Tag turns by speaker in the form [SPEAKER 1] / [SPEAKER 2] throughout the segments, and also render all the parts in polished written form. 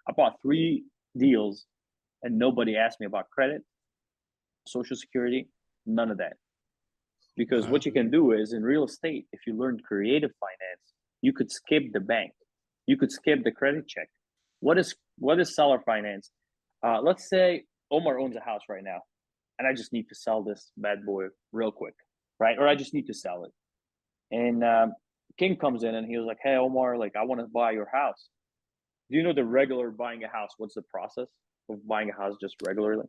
[SPEAKER 1] I bought 3 deals and nobody asked me about credit, social security, none of that. Because
[SPEAKER 2] Wow.
[SPEAKER 1] what you can do is in real estate, if you learn creative finance, you could skip the bank. You could skip the credit check. What is seller finance? Let's say Omar owns a house right now, and I just need to sell this bad boy real quick, right? Or I just need to sell it. And King comes in and he was like, "Hey Omar, like I want to buy your house. Do you know the regular buying a house? What's the process of buying a house just regularly?"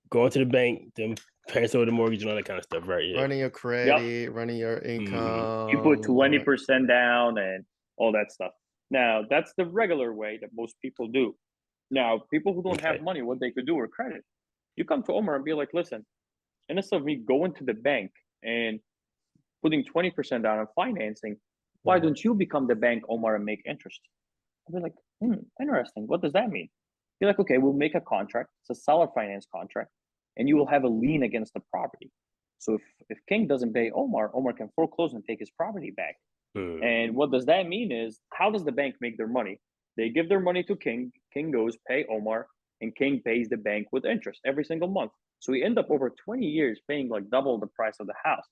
[SPEAKER 3] Going to the bank, then paying over the mortgage and all that kind of stuff, right? Yeah.
[SPEAKER 2] Running your
[SPEAKER 1] Yep.
[SPEAKER 2] credit, running your income.
[SPEAKER 1] You put
[SPEAKER 2] all that.
[SPEAKER 1] 20% down and all that stuff. Now, that's the regular way that most people do. Now, people who don't have
[SPEAKER 3] Okay.
[SPEAKER 1] money, what they could do or credit, you come to Omar and be like, listen, instead of me going to the bank and putting 20% down on financing, why don't you become the bank, Omar, and make interest? I'll be like, interesting. What does that mean? You're like, okay, we'll make a contract. It's a seller finance contract, and you will have a lien against the property. So if King doesn't pay Omar, Omar can foreclose and take his property back. And what does that mean is, how does the bank make their money? They give their money to King. King goes, pay Omar, and King pays the bank with interest every single month. So we end up over 20 years paying like double the price of the house.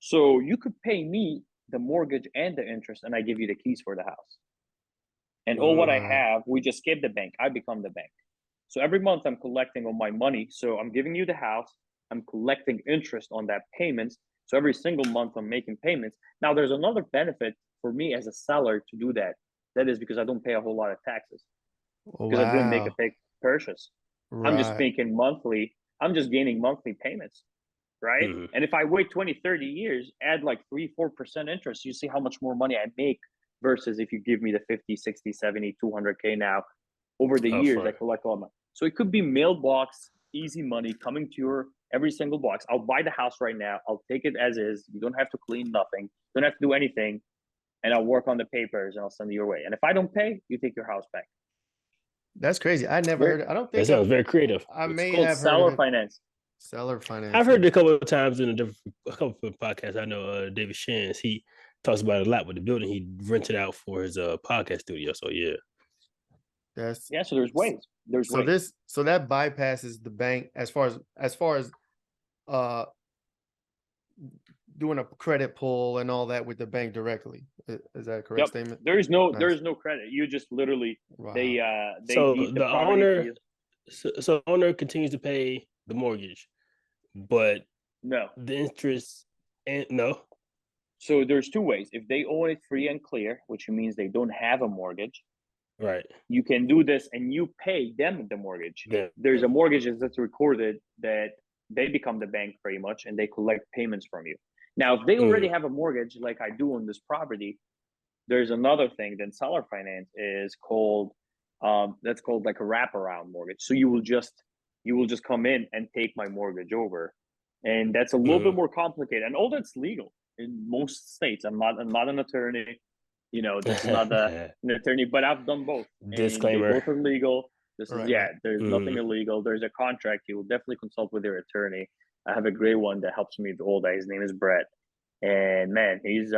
[SPEAKER 1] So you could pay me the mortgage and the interest, and I give you the keys for the house. And all what I have, we just skip the bank. I become the bank. So every month I'm collecting on my money. So I'm giving you the house. I'm collecting interest on that payments. So every single month I'm making payments. Now there's another benefit for me as a seller to do that. That is because I don't pay a whole lot of taxes because I didn't make a
[SPEAKER 2] Wow.
[SPEAKER 1] big purchase. I'm just
[SPEAKER 2] Right.
[SPEAKER 1] making monthly. I'm just gaining monthly payments, right? And if I wait 20, 30 years, add like 3, 4% interest, you see how much more money I make versus if you give me the 50, 60, 70, 200K now. Over the years, I collect all my. So it could be mailbox, easy money coming to your every single box. I'll buy the house right now. I'll take it as is. You don't have to clean nothing. You don't have to do anything. And I'll work on the papers and I'll send it your way. And if I don't pay, you take your house back.
[SPEAKER 2] That's crazy. I never heard it. I don't
[SPEAKER 3] That
[SPEAKER 2] think
[SPEAKER 3] sounds very creative.
[SPEAKER 2] I
[SPEAKER 1] It's
[SPEAKER 2] may
[SPEAKER 1] called
[SPEAKER 2] have heard of
[SPEAKER 1] seller
[SPEAKER 2] it.
[SPEAKER 1] finance.
[SPEAKER 2] Seller finance.
[SPEAKER 3] I've heard it a couple of times in a couple of podcasts. I know David Shans, he talks about it a lot with the building he rented out for his podcast studio. So yeah.
[SPEAKER 2] That's
[SPEAKER 1] Yeah, so there's ways. There's ways.
[SPEAKER 2] So that bypasses the bank as far as uh doing a credit pull and all that with the bank directly. Is that a correct statement?
[SPEAKER 1] There is no
[SPEAKER 2] Nice.
[SPEAKER 1] credit. You just literally
[SPEAKER 2] Wow.
[SPEAKER 1] they
[SPEAKER 3] So
[SPEAKER 1] deed the
[SPEAKER 3] the
[SPEAKER 1] property to
[SPEAKER 3] owner,
[SPEAKER 1] you.
[SPEAKER 3] so the owner continues to pay the mortgage, but
[SPEAKER 1] No.
[SPEAKER 3] the interest and no.
[SPEAKER 1] So there's 2 ways. If they own it free and clear, which means they don't have a mortgage,
[SPEAKER 3] Right.
[SPEAKER 1] you can do this and you pay them the mortgage.
[SPEAKER 3] Yeah.
[SPEAKER 1] There's a mortgage that's recorded that they become the bank pretty much and they collect payments from you. Now, if they already have a mortgage like I do on this property, there's another thing then seller finance is called that's called like a wraparound mortgage. So you will just come in and take my mortgage over. And that's a little bit more complicated. And all that's legal in most states. I'm not an attorney. This is not an attorney, but I've done both. And they
[SPEAKER 3] Disclaimer.
[SPEAKER 1] both are legal. This is
[SPEAKER 2] Right.
[SPEAKER 1] there's nothing illegal. There's a contract. You will definitely consult with your attorney. I have a great one that helps me with all that. His name is Brett. And man, he's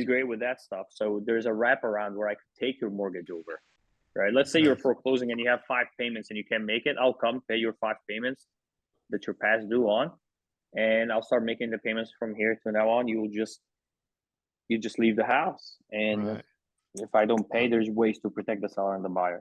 [SPEAKER 1] great with that stuff. So there's a wraparound where I could take your mortgage over. Right. Let's say you're
[SPEAKER 2] Nice.
[SPEAKER 1] foreclosing and you have 5 payments and you can't make it. I'll come pay your 5 payments that you're past due on. And I'll start making the payments from here to now on. You just leave the house. And
[SPEAKER 2] Right.
[SPEAKER 1] if I don't pay, there's ways to protect the seller and the buyer.